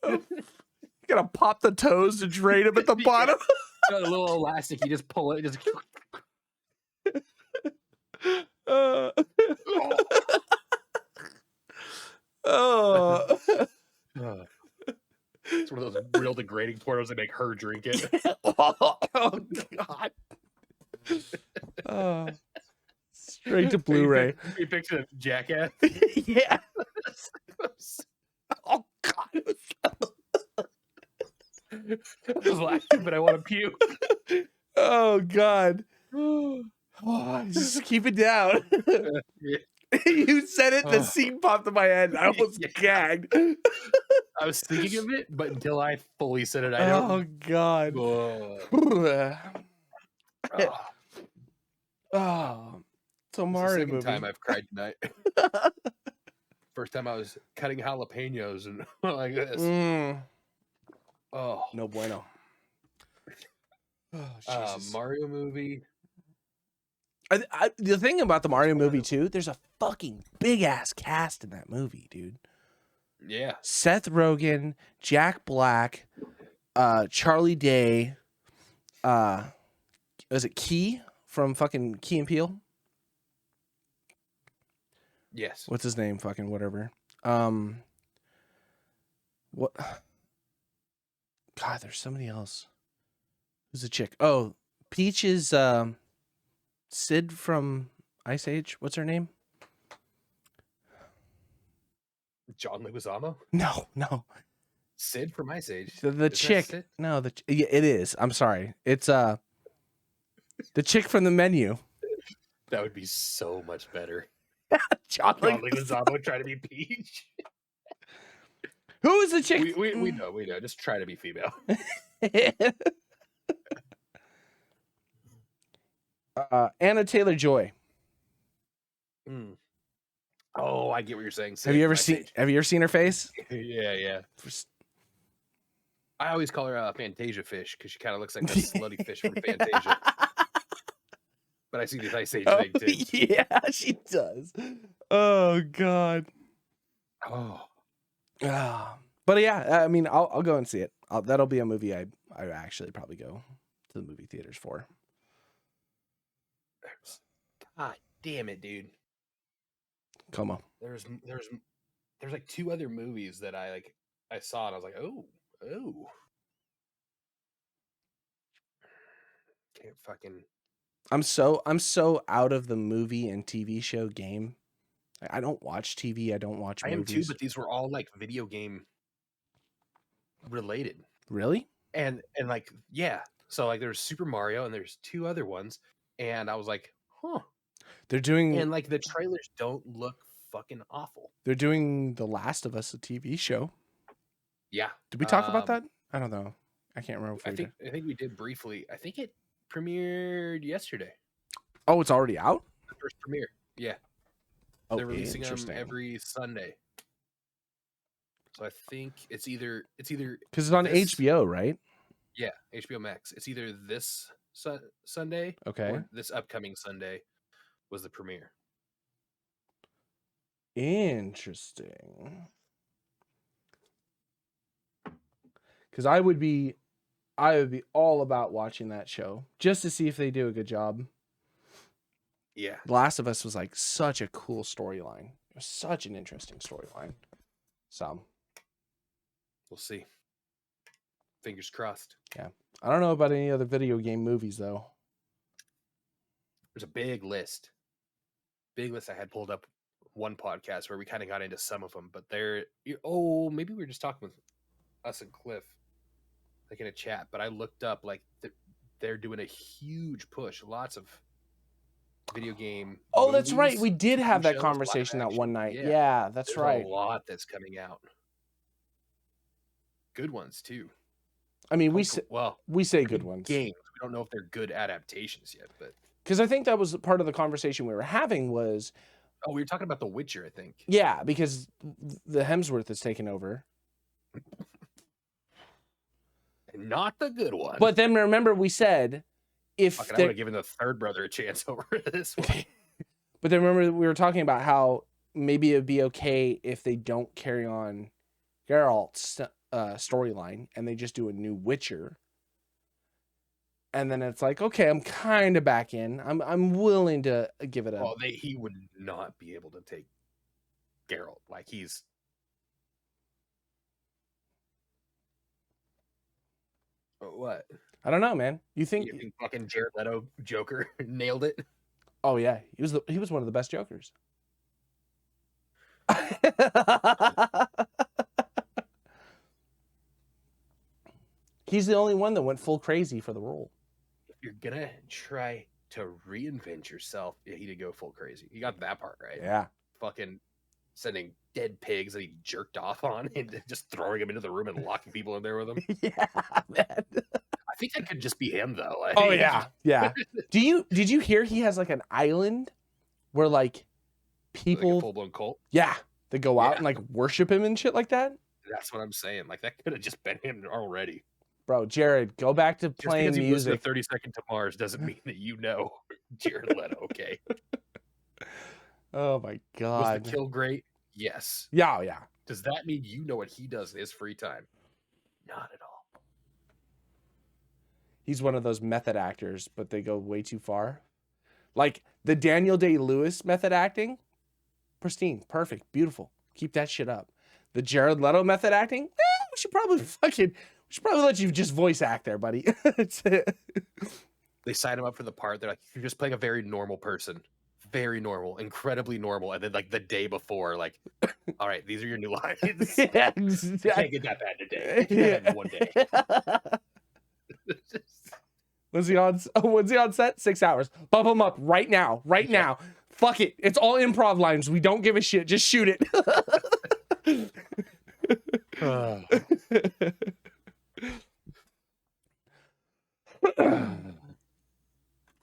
Oh, you gotta pop the toes to drain them at the bottom. Got a little elastic, you just pull it, just Oh. It's one of those real degrading pornos that make her drink it. Oh God. Straight to Blu-ray. You picture of Jackass? Yeah. Oh God. I was laughing, but I want to puke. Oh God. Oh, just keep it down. Yeah. You said it, the scene popped in my head. I almost gagged. I was thinking of it, but until I fully said it, I Oh don't. God. Oh, Oh. So it's the Mario second movie. time I've cried tonight. First time I was cutting jalapenos and like this. Oh, No bueno. Oh, Jesus. Mario movie. The thing about the Mario movie too, there's a fucking big ass cast in that movie, dude. Yeah. Seth Rogen, Jack Black, Charlie Day, was it Key from fucking Key and Peele? Yes. What's his name? Fucking whatever. What? God, there's somebody else. Who's a chick? Oh, Peach is Sid from Ice Age. What's her name? John Leguizamo? No. Sid from Ice Age. The chick. No, yeah, it is. I'm sorry. It's the chick from The Menu. That would be so much better. John Leguizamo trying to be Peach. Who is the chick? We know. Just try to be female. Anna Taylor-Joy. Oh, I get what you're saying. Have you ever seen her face? Yeah. I always call her Fantasia Fish because she kind of looks like the slutty fish from Fantasia. But I see the Ice Age thing too. Yeah, she does. Oh God. Oh. But yeah, I mean, I'll go and see it. That'll be a movie I actually probably go to the movie theaters for. God damn it, dude. Come on. There's like 2 other movies that I saw and I was like, oh. Can't fucking. I'm so out of the movie and TV show game. I don't watch TV. I don't watch movies. I am too, but these were all like video game related. Really? And like, yeah. So like there's Super Mario and there's 2 other ones. And I was like, huh. They're doing, and like the trailers don't look fucking awful. They're doing The Last of Us, a TV show. Yeah. Did we talk about that? I don't know. I can't remember. I think we did briefly. I think it premiered yesterday. Oh, it's already out? The first premiere. Yeah. Oh, they're releasing them every Sunday. So I think it's either because it's on HBO, right? Yeah, HBO Max. It's either this Sunday, okay, or this upcoming Sunday was the premiere. Interesting. Because I would be all about watching that show just to see if they do a good job. Yeah, The Last of Us was like such a cool storyline. It was such an interesting storyline. So We'll see. Fingers crossed. yeah, I don't know about any other video game movies though. There's a big list. I had pulled up one podcast where we kind of got into some of them, but maybe we were just talking with us and Cliff, like in a chat. But I looked up like they're doing a huge push, lots of video game. Oh, that's right. movies, We did have that shows, conversation live that one action. night. Yeah, that's There's right. a lot that's coming out. Good ones too. I mean, we say good ones. Games. We don't know if they're good adaptations yet, but because I think that was part of the conversation we were having was. Oh, we were talking about The Witcher, I think. Yeah, because the Hemsworth is taking over. Not the good one. But then remember we said if I would have given the third brother a chance over this one. But then remember we were talking about how maybe it'd be okay if they don't carry on Geralt's storyline and they just do a new Witcher. And then it's like, okay, I'm kind of back in. I'm willing to give it a. Well, he would not be able to take Geralt. Like he's. What? I don't know, man. You think fucking Jared Leto Joker nailed it? Oh yeah, he was one of the best Jokers. He's the only one that went full crazy for the role. If you're gonna try to reinvent yourself, yeah, he did go full crazy. You got that part right. Yeah. Fucking sending dead pigs that he jerked off on and just throwing them into the room and locking people in there with him. Yeah, man. I think that could just be him though. Like, oh yeah, yeah. Did you hear he has like an island where like people like a full-blown cult? Yeah, they go out and like worship him and shit like that? That's what I'm saying. Like that could have just been him already. Bro, Jared, go back to playing just music. To 30 Seconds to Mars doesn't mean that you know Jared Leto, okay? Oh my god. Was the kill great? Yes. Yeah, yeah. Does that mean you know what he does in his free time? Not at all. He's one of those method actors, but they go way too far. Like the Daniel Day-Lewis method acting, pristine, perfect, beautiful. Keep that shit up. The Jared Leto method acting, we should probably let you just voice act there, buddy. They sign him up for the part. They're like, you're just playing a very normal person. Very normal, incredibly normal. And then like the day before, like, all right, these are your new lines. Yeah, exactly. You can't get that bad today. You can't have one day. When's he on set? 6 hours. Bump him up right now. Right now. Fuck it. It's all improv lines. We don't give a shit. Just shoot it.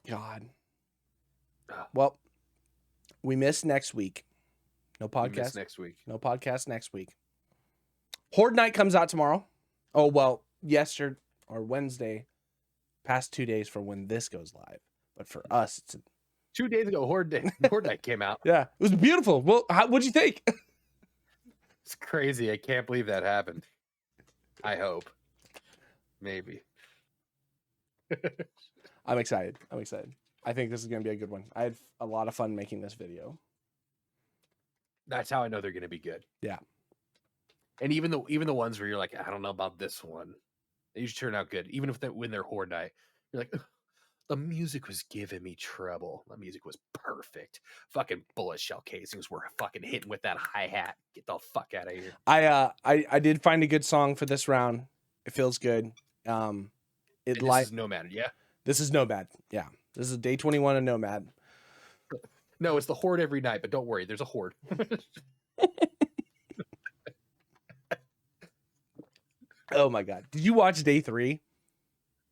God. Well, we miss next week. No podcast next week. No podcast next week. Horde Night comes out tomorrow. Oh, well, yesterday or Wednesday, past 2 days from when this goes live. But for us, it's 2 days ago, Horde Night came out. Yeah, it was beautiful. Well, what'd you think? It's crazy. I can't believe that happened. I hope. Maybe. I'm excited. I think this is going to be a good one. I had a lot of fun making this video. That's how I know they're going to be good. Yeah. And even the ones where you're like, I don't know about this one, they usually turn out good. Even if when they're Horde Night, you're like, the music was giving me trouble. The music was perfect. Fucking bullet shell casings were fucking hitting with that hi-hat. Get the fuck out of here. I did find a good song for this round. It feels good. This is Nomad, yeah? This is Nomad, yeah. This is day 21 of Nomad. No, it's the Horde every night, but don't worry, there's a Horde. Oh my god. Did you watch day 3?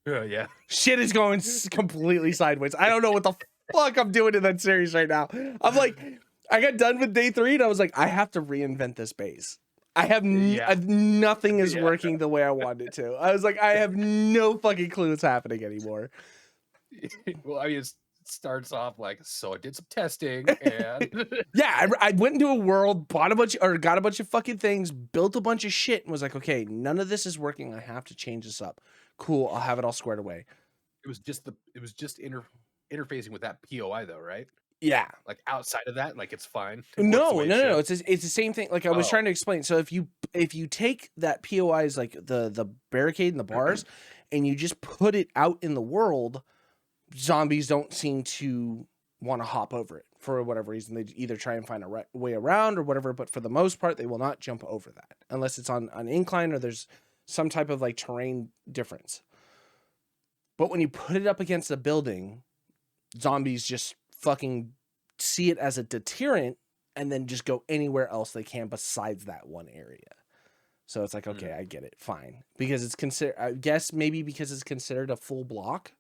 Yeah. Shit is going completely sideways. I don't know what the fuck I'm doing in that series right now. I'm like, I got done with day 3 and I was like, I have to reinvent this base. I have nothing is working the way I want it to. I was like, I have no fucking clue what's happening anymore. Well, I mean, it starts off like, so I did some testing and yeah, I went into a world, got a bunch of fucking things, built a bunch of shit, and was like, okay, none of this is working. I have to change this up. Cool, I'll have it all squared away. It was just interfacing with that POI though, right? Yeah. Like outside of that, like it's fine. No. It's the same thing. Like I was trying to explain. So if you take that POI's like the barricade and the bars, and you just put it out in the world, zombies don't seem to want to hop over it for whatever reason. They either try and find a way around or whatever. But for the most part, they will not jump over that unless it's on an incline or there's some type of like terrain difference. But when you put it up against a building, zombies just fucking see it as a deterrent and then just go anywhere else they can besides that one area. So it's like, okay, I get it. Fine. Because it's considered, I guess maybe because it's considered a full block.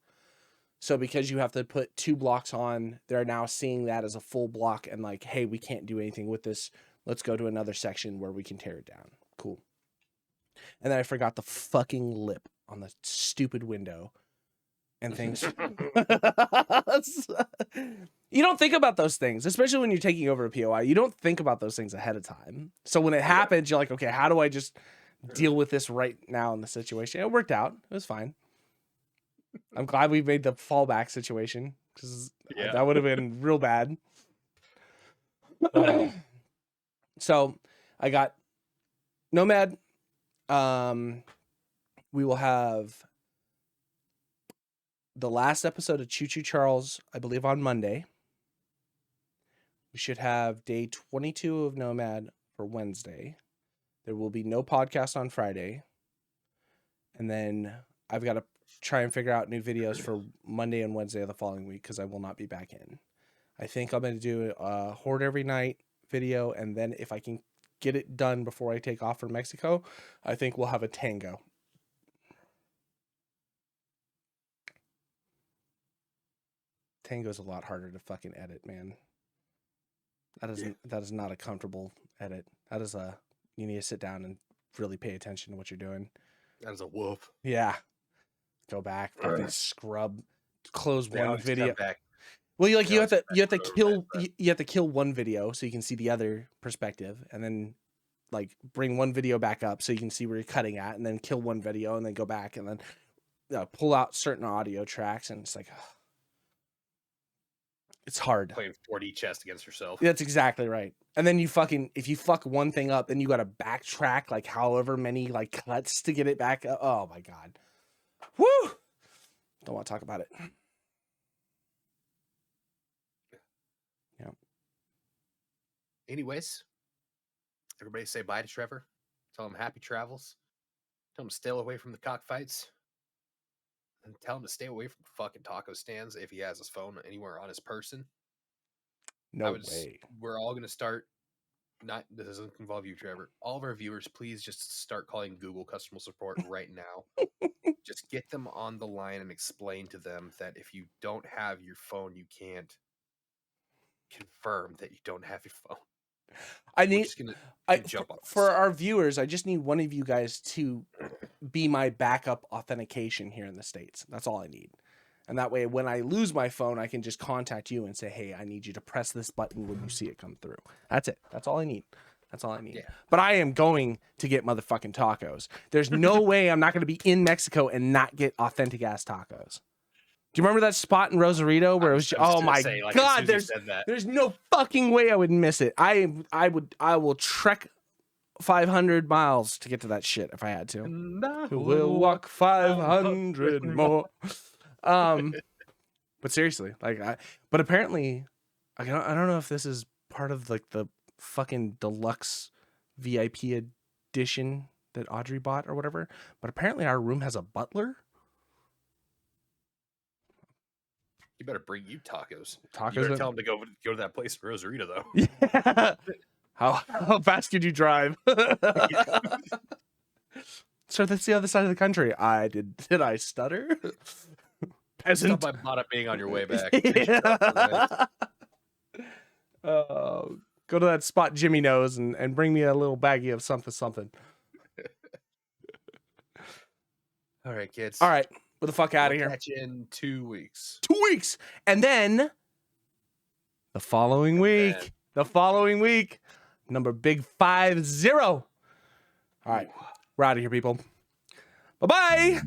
So because you have to put 2 blocks on, they're now seeing that as a full block and like, hey, we can't do anything with this. Let's go to another section where we can tear it down. Cool. And then I forgot the fucking lip on the stupid window and things. You don't think about those things, especially when you're taking over a POI. You don't think about those things ahead of time. So when it happens, you're like, okay, how do I just deal with this right now in the situation? It worked out. It was fine. I'm glad we made the fallback situation because that would have been real bad. So I got Nomad. We will have the last episode of Choo Choo Charles, I believe, on Monday. We should have day 22 of Nomad for Wednesday. There will be no podcast on Friday. And then I've got to try and figure out new videos for Monday and Wednesday of the following week because I will not be back in. I think I'm going to do a Horde Every Night video. And then if I can get it done before I take off for Mexico, I think we'll have a Tango. Tango's a lot harder to fucking edit, man. That is not a comfortable edit. That is you need to sit down and really pay attention to what you're doing. That is a whoop. Yeah. Go back, fucking scrub, close one video. Back. Well, you have to kill one video so you can see the other perspective, and then like bring one video back up so you can see where you're cutting at, and then kill one video and then go back and then pull out certain audio tracks, and it's like it's hard. Playing 4D chess against yourself. That's exactly right. And then if you fuck one thing up, then you got to backtrack like however many like cuts to get it back up. Oh my God. Woo! Don't want to talk about it. Yeah. Anyways, everybody say bye to Trevor. Tell him happy travels. Tell him to stay away from the cockfights. And tell him to stay away from fucking taco stands if he has his phone anywhere on his person. No way. We're all going to start. This doesn't involve you, Trevor. All of our viewers, please just start calling Google customer support right now. Just get them on the line and explain to them that if you don't have your phone, you can't confirm that you don't have your phone. For our viewers, I just need one of you guys to be my backup authentication here in the States. That's all I need. And that way, when I lose my phone, I can just contact you and say, hey, I need you to press this button when you see it come through. That's it. That's all I need. That's all I need. Yeah. But I am going to get motherfucking tacos. There's no way I'm not going to be in Mexico and not get authentic ass tacos. Do you remember that spot in Rosarito where it was? Oh my God! There's no fucking way I would miss it. I will trek 500 miles to get to that shit if I had to. We'll walk 500 more. But seriously, but apparently, I don't know if this is part of like the fucking deluxe VIP edition that Audrey bought or whatever. But apparently, our room has a butler. You better bring you tacos. You better tell him to go to that place in Rosarito, though. Yeah. How fast could you drive? So that's the other side of the country. Did I stutter? Peasant. Stop by Bada being on your way back. Go to that spot Jimmy knows and bring me a little baggie of something. All right, kids. All right. Get the fuck out of here. Catch you in 2 weeks. 2 weeks. And then the following week, number big 50. All right. We're out of here, people. Bye-bye.